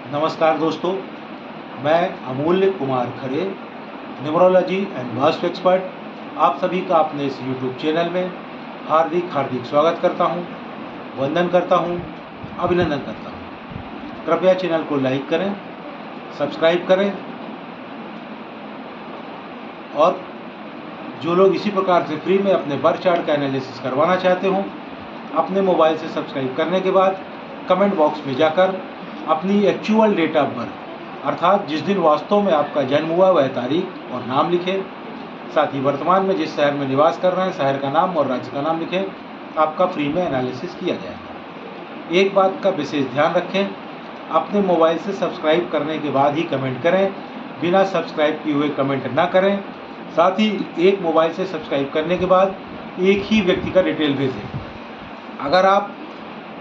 नमस्कार दोस्तों, मैं अमूल्य Kumar Khare, numerology and vastu expert, आप सभी का अपने इस यूट्यूब चैनल में हार्दिक स्वागत करता हूं, वंदन करता हूं, अभिनंदन करता हूं। कृपया चैनल को लाइक करें, सब्सक्राइब करें और जो लोग इसी प्रकार से फ्री में अपने बर्थ चार्ट का एनालिसिस करवाना चाहते हों, अपने मोबाइल से सब्सक्राइब करने के बाद कमेंट बॉक्स में जाकर अपनी एक्चुअल डेट ऑफ बर्थ अर्थात जिस दिन वास्तव में आपका जन्म हुआ वह तारीख और नाम लिखें। साथ ही वर्तमान में जिस शहर में निवास कर रहे हैं शहर का नाम और राज्य का नाम लिखें। आपका फ्री में एनालिसिस किया जाएगा। एक बात का विशेष ध्यान रखें, अपने मोबाइल से सब्सक्राइब करने के बाद ही कमेंट करें, बिना सब्सक्राइब किए हुए कमेंट ना करें। साथ ही एक मोबाइल से सब्सक्राइब करने के बाद एक ही व्यक्ति का डिटेल भेजें। अगर आप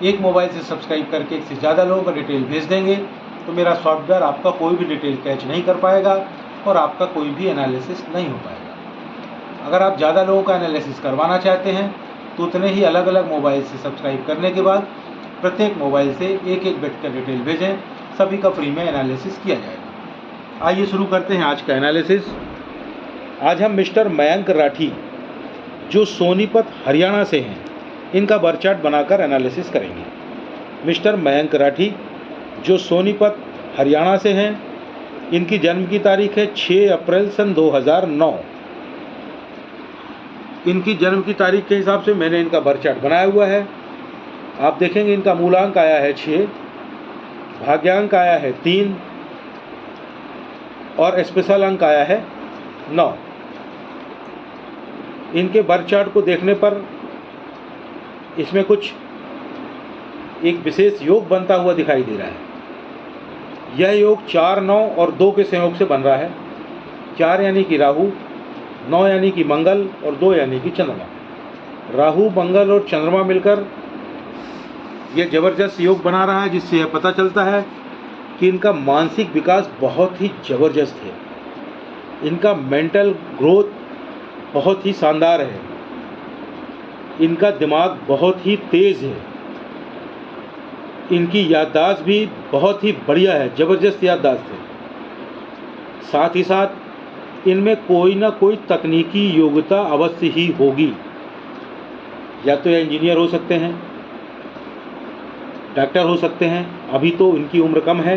एक मोबाइल से सब्सक्राइब करके एक से ज़्यादा लोगों का डिटेल भेज देंगे तो मेरा सॉफ्टवेयर आपका कोई भी डिटेल कैच नहीं कर पाएगा और आपका कोई भी एनालिसिस नहीं हो पाएगा। अगर आप ज़्यादा लोगों का एनालिसिस करवाना चाहते हैं तो उतने ही अलग अलग मोबाइल से सब्सक्राइब करने के बाद प्रत्येक मोबाइल से एक एक व्यक्ति का डिटेल भेजें, सभी का फ्री में एनालिसिस किया जाएगा। आइए शुरू करते हैं आज का एनालिसिस। आज हम मिस्टर मयंक राठी जो सोनीपत हरियाणा से हैं इनका बर्थ चार्ट बनाकर एनालिसिस करेंगे। मिस्टर मयंक राठी जो सोनीपत हरियाणा से हैं, इनकी जन्म की तारीख है 6 अप्रैल सन 2009। इनकी जन्म की तारीख के हिसाब से मैंने इनका बर्थ चार्ट बनाया हुआ है। आप देखेंगे इनका मूलांक आया है 6, भाग्यांक आया है 3 और स्पेशल अंक आया है 9। इनके बर्थ चार्ट को देखने पर इसमें कुछ एक विशेष योग बनता हुआ दिखाई दे रहा है। यह योग 4, 9 और 2 के संयोग से बन रहा है। 4 यानी कि राहु, 9 यानी कि मंगल और 2 यानी कि चंद्रमा। राहु, मंगल और चंद्रमा मिलकर यह जबरदस्त योग बना रहा है, जिससे यह पता चलता है कि इनका मानसिक विकास बहुत ही जबरदस्त है। इनका मेंटल ग्रोथ बहुत ही शानदार है। इनका दिमाग बहुत ही तेज है। इनकी याददाश्त भी बहुत ही बढ़िया है, ज़बरदस्त याददाश्त है। साथ ही साथ इनमें कोई ना कोई तकनीकी योग्यता अवश्य ही होगी। या तो यह इंजीनियर हो सकते हैं, डॉक्टर हो सकते हैं। अभी तो इनकी उम्र कम है,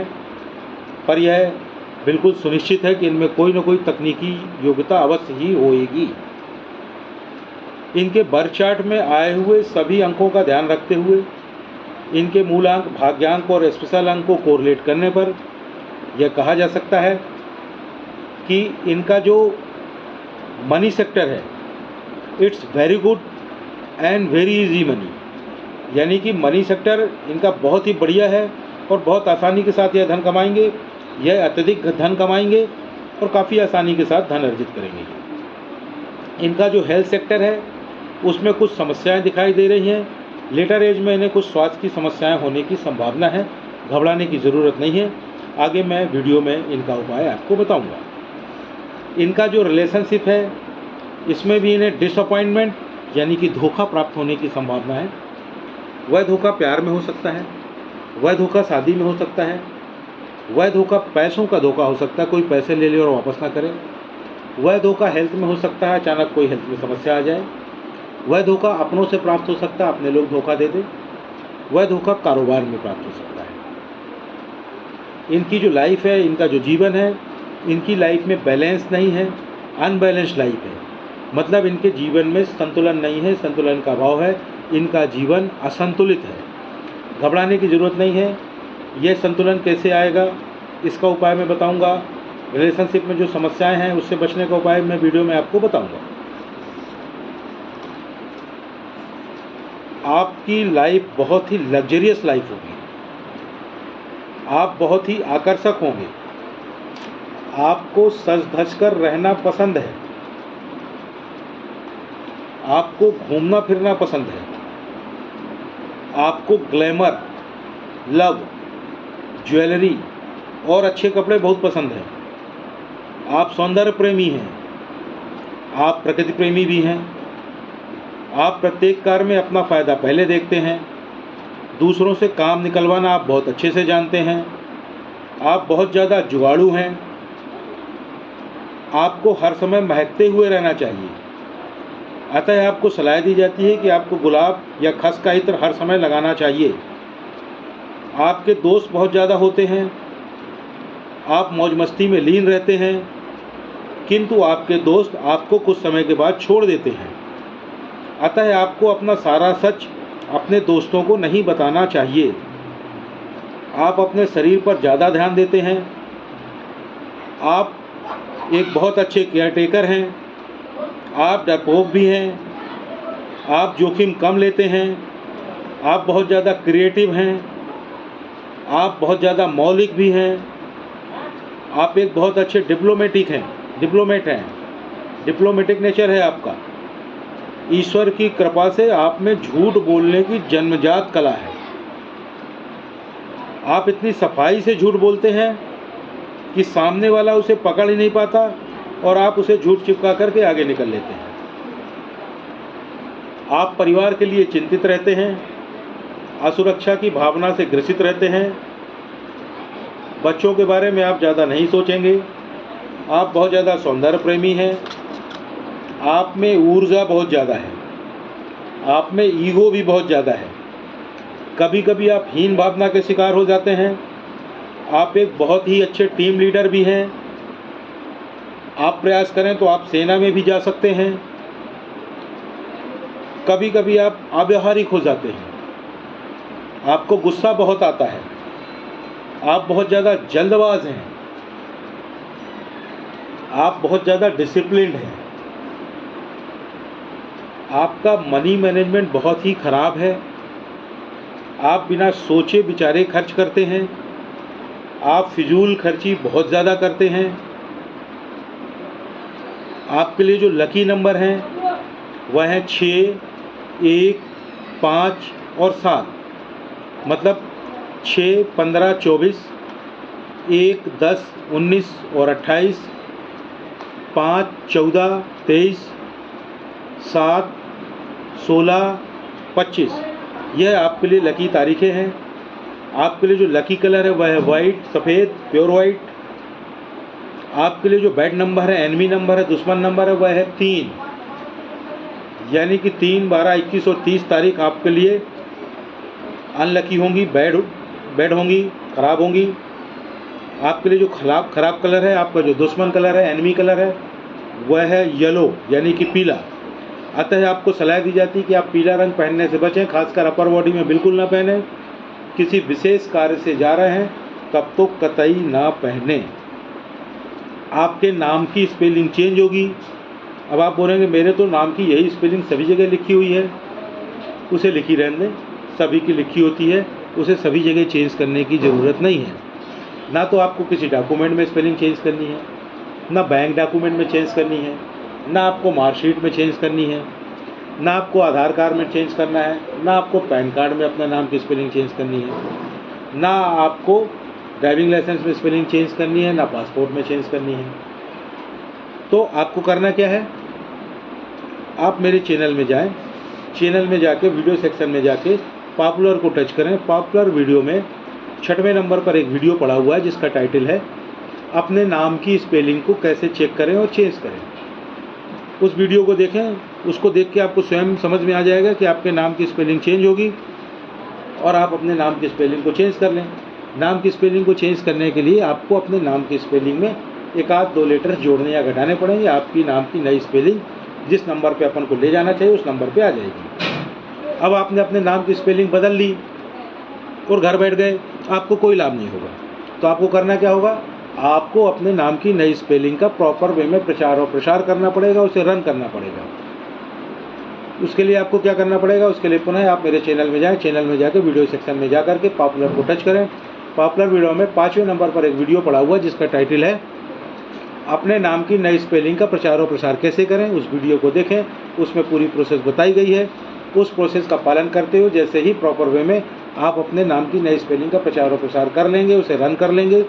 पर यह बिल्कुल सुनिश्चित है कि इनमें कोई ना कोई तकनीकी योग्यता अवश्य ही होएगी। इनके बर्थ चार्ट में आए हुए सभी अंकों का ध्यान रखते हुए इनके मूलांक, भाग्यांक और स्पेशल अंक को कोरिलेट करने पर यह कहा जा सकता है कि इनका जो मनी सेक्टर है it's very good and very easy money, यानी कि मनी सेक्टर इनका बहुत ही बढ़िया है और बहुत आसानी के साथ यह धन कमाएंगे। यह अत्यधिक धन कमाएंगे और काफ़ी आसानी के साथ धन अर्जित करेंगे। इनका जो हेल्थ सेक्टर है उसमें कुछ समस्याएं दिखाई दे रही हैं। लेटर एज में इन्हें कुछ स्वास्थ्य की समस्याएं होने की संभावना है। घबराने की ज़रूरत नहीं है। आगे मैं वीडियो में इनका उपाय आपको बताऊंगा। इनका जो रिलेशनशिप है इसमें भी इन्हें डिसअपॉइंटमेंट यानी कि धोखा प्राप्त होने की संभावना है। वह धोखा प्यार में हो सकता है, वह धोखा शादी में हो सकता है, वह धोखा पैसों का धोखा हो सकता है, कोई पैसे ले ले और वापस ना करे। वह धोखा हेल्थ में हो सकता है, अचानक कोई हेल्थ में समस्या आ जाए। वह धोखा अपनों से प्राप्त हो सकता है, अपने लोग धोखा दे दें। वह धोखा कारोबार में प्राप्त हो सकता है। इनकी जो लाइफ है, इनका जो जीवन है, इनकी लाइफ में बैलेंस नहीं है, अनबैलेंस्ड लाइफ है। मतलब इनके जीवन में संतुलन नहीं है, संतुलन का अभाव है। इनका जीवन असंतुलित है। घबराने की ज़रूरत नहीं है। यह संतुलन कैसे आएगा इसका उपाय मैं बताऊंगा। रिलेशनशिप में जो समस्याएं हैं उससे बचने का उपाय मैं वीडियो में आपको बताऊंगा। आपकी लाइफ बहुत ही लग्जरियस लाइफ होगी। आप बहुत ही आकर्षक होंगे। आपको सज धज कर रहना पसंद है। आपको घूमना फिरना पसंद है। आपको ग्लैमर, लव, ज्वेलरी और अच्छे कपड़े बहुत पसंद हैं। आप सौंदर्य प्रेमी हैं। आप प्रकृति प्रेमी भी हैं। आप प्रत्येक कार्य में अपना फ़ायदा पहले देखते हैं। दूसरों से काम निकलवाना आप बहुत अच्छे से जानते हैं। आप बहुत ज़्यादा जुगाड़ू हैं। आपको हर समय महकते हुए रहना चाहिए। अतः आपको सलाह दी जाती है कि आपको गुलाब या खस का इत्र हर समय लगाना चाहिए। आपके दोस्त बहुत ज़्यादा होते हैं, आप मौज मस्ती में लीन रहते हैं, किंतु आपके दोस्त आपको कुछ समय के बाद छोड़ देते हैं। अतः आपको अपना सारा सच अपने दोस्तों को नहीं बताना चाहिए। आप अपने शरीर पर ज़्यादा ध्यान देते हैं। आप एक बहुत अच्छे केयरटेकर हैं। आप डरपोक भी हैं। आप जोखिम कम लेते हैं। आप बहुत ज़्यादा क्रिएटिव हैं। आप बहुत ज़्यादा मौलिक भी हैं। आप एक बहुत अच्छे डिप्लोमेट हैं। डिप्लोमेटिक नेचर है आपका। ईश्वर की कृपा से आप में झूठ बोलने की जन्मजात कला है। आप इतनी सफाई से झूठ बोलते हैं कि सामने वाला उसे पकड़ ही नहीं पाता और आप उसे झूठ चिपका करके आगे निकल लेते हैं। आप परिवार के लिए चिंतित रहते हैं, असुरक्षा की भावना से ग्रसित रहते हैं। बच्चों के बारे में आप ज़्यादा नहीं सोचेंगे। आप बहुत ज़्यादा सौंदर्य प्रेमी हैं। आप में ऊर्जा बहुत ज़्यादा है। आप में ईगो भी बहुत ज़्यादा है। कभी कभी आप हीन भावना के शिकार हो जाते हैं। आप एक बहुत ही अच्छे टीम लीडर भी हैं। आप प्रयास करें तो आप सेना में भी जा सकते हैं। कभी कभी आप अव्यावहारिक हो जाते हैं। आपको गुस्सा बहुत आता है। आप बहुत ज़्यादा जल्दबाज हैं। आप बहुत ज़्यादा डिसिप्लिन्ड हैं। आपका मनी मैनेजमेंट बहुत ही खराब है। आप बिना सोचे विचारे खर्च करते हैं। आप फिजूल खर्ची बहुत ज़्यादा करते हैं। आपके लिए जो लकी नंबर हैं वह हैं 6, 1, 5 और 7। मतलब 6, 15, 24, 1, 10, 19 और 28, 5, 14, 23, 7, 16, 25। यह आपके लिए लकी तारीखें हैं। आपके लिए जो लकी कलर है वह है वाइट, सफ़ेद, प्योर वाइट। आपके लिए जो बैड नंबर है, एनिमी नंबर है, दुश्मन नंबर है, वह है 3। यानी कि 3, 12, 21 और 30 तारीख आपके लिए अनलकी होंगी, बैड होंगी, ख़राब होंगी। आपके लिए जो खराब कलर है, आपका जो दुश्मन कलर है, एनिमी कलर है, वह है येलो यानी कि पीला। अतः आपको सलाह दी जाती है कि आप पीला रंग पहनने से बचें, खासकर अपर बॉडी में बिल्कुल ना पहने। किसी विशेष कार्य से जा रहे हैं तब तो कतई ना पहने। आपके नाम की स्पेलिंग चेंज होगी। अब आप बोलेंगे मेरे तो नाम की यही स्पेलिंग सभी जगह लिखी हुई है। उसे लिखी रहने दें, सभी की लिखी होती है, उसे सभी जगह चेंज करने की ज़रूरत नहीं है। ना तो आपको किसी डॉक्यूमेंट में स्पेलिंग चेंज करनी है, ना बैंक डॉक्यूमेंट में चेंज करनी है, ना आपको मार्कशीट में चेंज करनी है, ना आपको आधार कार्ड में चेंज करना है, ना आपको पैन कार्ड में अपने नाम की स्पेलिंग चेंज करनी है, ना आपको ड्राइविंग लाइसेंस में स्पेलिंग चेंज करनी है, ना पासपोर्ट में चेंज करनी है। तो आपको करना क्या है, आप मेरे चैनल में जाएं, चैनल में जाके वीडियो सेक्शन में जाके पॉपुलर को टच करें। पॉपुलर वीडियो में 6वें नंबर पर एक वीडियो पड़ा हुआ है जिसका टाइटल है अपने नाम की स्पेलिंग को कैसे चेक करें और चेंज करें। उस वीडियो को देखें, उसको देख के आपको स्वयं समझ में आ जाएगा कि आपके नाम की स्पेलिंग चेंज होगी और आप अपने नाम की स्पेलिंग को चेंज कर लें। नाम की स्पेलिंग को चेंज करने के लिए आपको अपने नाम की स्पेलिंग में 1-2 लेटर जोड़ने या घटाने पड़ेंगे। आपकी नाम की नई स्पेलिंग जिस नंबर पे अपन को ले जाना चाहिए उस नंबर पे आ जाएगी। अब आपने अपने नाम की स्पेलिंग बदल ली और घर बैठ गए, आपको कोई लाभ नहीं होगा। तो आपको करना क्या होगा, आपको अपने नाम की नई स्पेलिंग का प्रॉपर वे में प्रचार और प्रसार करना पड़ेगा, उसे रन करना पड़ेगा। उसके लिए आपको क्या करना पड़ेगा, उसके लिए पुनः आप मेरे चैनल में जाएं, चैनल में जाकर वीडियो सेक्शन में जा करके पॉपुलर को टच करें। पॉपुलर वीडियो में 5वें नंबर पर एक वीडियो पड़ा हुआ है जिसका टाइटल है अपने नाम की नई स्पेलिंग का प्रचार और प्रसार कैसे करें। उस वीडियो को देखें, उसमें पूरी प्रोसेस बताई गई है। उस प्रोसेस का पालन करते हुए जैसे ही प्रॉपर वे में आप अपने नाम की नई स्पेलिंग का प्रचार और प्रसार कर लेंगे, उसे रन कर लेंगे,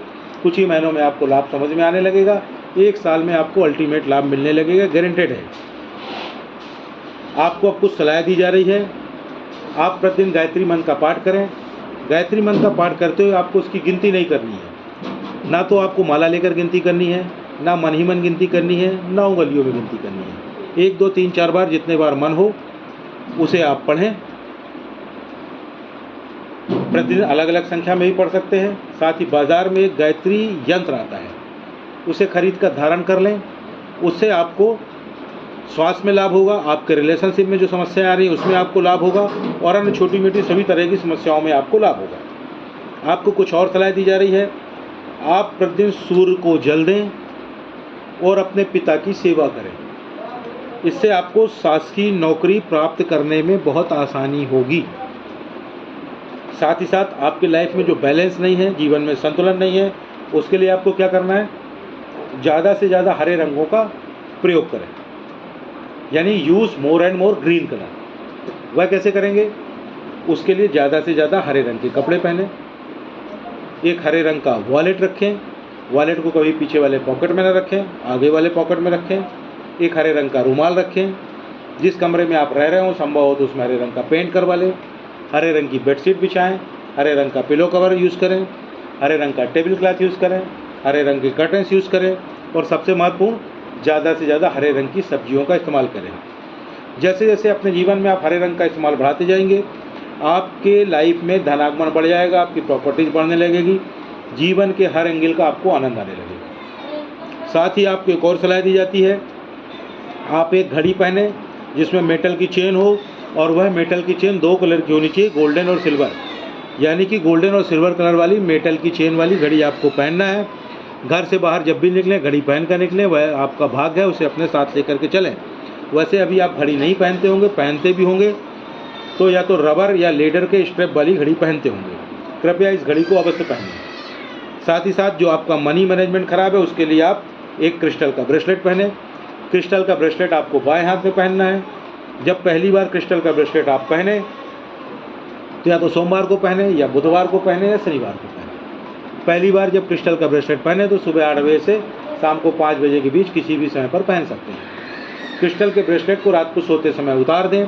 कुछ ही महीनों में आपको लाभ समझ में आने लगेगा। 1 साल में आपको अल्टीमेट लाभ मिलने लगेगा, गारंटेड है। आपको अब कुछ सलाह दी जा रही है, आप प्रतिदिन गायत्री मंत्र का पाठ करें। गायत्री मंत्र का पाठ करते हुए आपको उसकी गिनती नहीं करनी है। ना तो आपको माला लेकर गिनती करनी है, ना मन ही मन गिनती करनी है, ना उंगलियों में गिनती करनी है। 1 2 3 4 बार जितने बार मन हो उसे आप पढ़ें। प्रतिदिन अलग अलग संख्या में भी पढ़ सकते हैं। साथ ही बाजार में एक गायत्री यंत्र आता है, उसे खरीद कर धारण कर लें। उससे आपको स्वास्थ्य में लाभ होगा, आपके रिलेशनशिप में जो समस्याएं आ रही हैं उसमें आपको लाभ होगा, और अन्य छोटी मोटी सभी तरह की समस्याओं में आपको लाभ होगा। आपको कुछ और सलाह दी जा रही है, आप प्रतिदिन सूर्य को जल दें और अपने पिता की सेवा करें। इससे आपको शासकीय नौकरी प्राप्त करने में बहुत आसानी होगी। साथ ही साथ आपकी लाइफ में जो बैलेंस नहीं है, जीवन में संतुलन नहीं है, उसके लिए आपको क्या करना है, ज़्यादा से ज़्यादा हरे रंगों का प्रयोग करें, यानी use more and more green colour. वह कैसे करेंगे? उसके लिए ज़्यादा से ज़्यादा हरे रंग के कपड़े पहने, एक हरे रंग का वॉलेट रखें, वॉलेट को कभी पीछे वाले पॉकेट में न रखें, आगे वाले पॉकेट में रखें। एक हरे रंग का रुमाल रखें। जिस कमरे में आप रह रहे हो संभव हो तो उसमें हरे रंग का पेंट करवा लें। हरे रंग की बेडशीट बिछाएं, हरे रंग का पिलो कवर यूज़ करें, हरे रंग का टेबल क्लॉथ यूज़ करें, हरे रंग के कर्टन्स यूज़ करें, और सबसे महत्वपूर्ण, ज़्यादा से ज़्यादा हरे रंग की सब्जियों का इस्तेमाल करें। जैसे जैसे अपने जीवन में आप हरे रंग का इस्तेमाल बढ़ाते जाएंगे, आपके लाइफ में धनागमन बढ़ जाएगा, आपकी प्रॉपर्टीज बढ़ने लगेगी, जीवन के हर एंगल का आपको आनंद आने लगेगा। साथ ही आपको एक और सलाह दी जाती है, आप एक घड़ी पहने जिसमें मेटल की चेन हो, और वह मेटल की चेन 2 कलर की होनी चाहिए, गोल्डन और सिल्वर, यानी कि गोल्डन और सिल्वर कलर वाली मेटल की चेन वाली घड़ी आपको पहनना है। घर से बाहर जब भी निकलें घड़ी पहन कर निकलें, वह आपका भाग्य है, उसे अपने साथ लेकर के चलें। वैसे अभी आप घड़ी नहीं पहनते होंगे, पहनते भी होंगे तो या तो रबर या लेदर के स्ट्रैप वाली घड़ी पहनते होंगे। कृपया इस घड़ी को अवश्य पहनें। साथ ही साथ जो आपका मनी मैनेजमेंट खराब है उसके लिए आप एक क्रिस्टल का ब्रेसलेट पहने। क्रिस्टल का ब्रेसलेट आपको बाएं हाथ में पहनना है। जब पहली बार क्रिस्टल का ब्रेसलेट आप पहने तो या तो सोमवार को पहने, या बुधवार को पहने, या शनिवार को पहने। पहली बार जब क्रिस्टल का ब्रेसलेट पहने तो सुबह 8 बजे से शाम को 5 बजे के बीच किसी भी समय पर पहन सकते हैं। क्रिस्टल के ब्रेसलेट को रात को सोते समय उतार दें,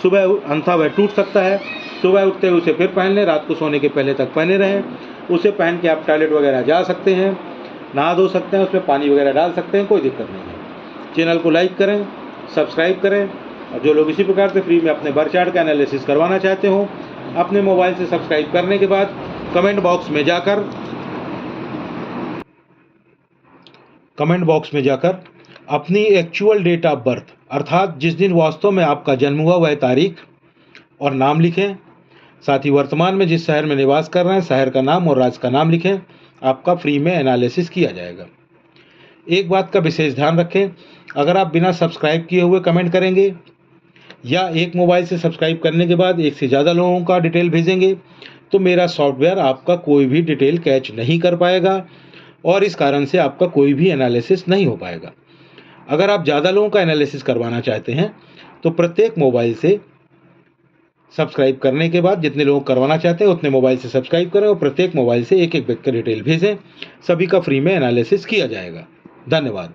सुबह अंथा वह टूट सकता है, सुबह उठते हुए उसे फिर पहन लें, रात को सोने के पहले तक पहने रहें। उसे पहन के आप टॉयलेट वगैरह जा सकते हैं, नहा धो सकते हैं, उसमें पानी वगैरह डाल सकते हैं, कोई दिक्कत नहीं है। चैनल को लाइक करें, सब्सक्राइब करें, और जो लोग इसी प्रकार से फ्री में अपने बर्थ चार्ट का एनालिसिस करवाना चाहते हो, अपने मोबाइल से सब्सक्राइब करने के बाद कमेंट बॉक्स में जाकर अपनी एक्चुअल डेट ऑफ बर्थ, अर्थात जिस दिन वास्तव में आपका जन्म हुआ वह तारीख और नाम लिखें। साथ ही वर्तमान में जिस शहर में निवास कर रहे हैं शहर का नाम और राज्य का नाम लिखें। आपका फ्री में एनालिसिस किया जाएगा। एक बात का विशेष ध्यान रखें, अगर आप बिना सब्सक्राइब किए हुए कमेंट करेंगे या एक मोबाइल से सब्सक्राइब करने के बाद एक से ज़्यादा लोगों का डिटेल भेजेंगे तो मेरा सॉफ्टवेयर आपका कोई भी डिटेल कैच नहीं कर पाएगा, और इस कारण से आपका कोई भी एनालिसिस नहीं हो पाएगा। अगर आप ज़्यादा लोगों का एनालिसिस करवाना चाहते हैं तो प्रत्येक मोबाइल से सब्सक्राइब करने के बाद जितने लोग करवाना चाहते हैं उतने मोबाइल से सब्सक्राइब करें, और प्रत्येक मोबाइल से एक एक व्यक्ति का डिटेल भेजें। सभी का फ्री में एनालिसिस किया जाएगा। धन्यवाद।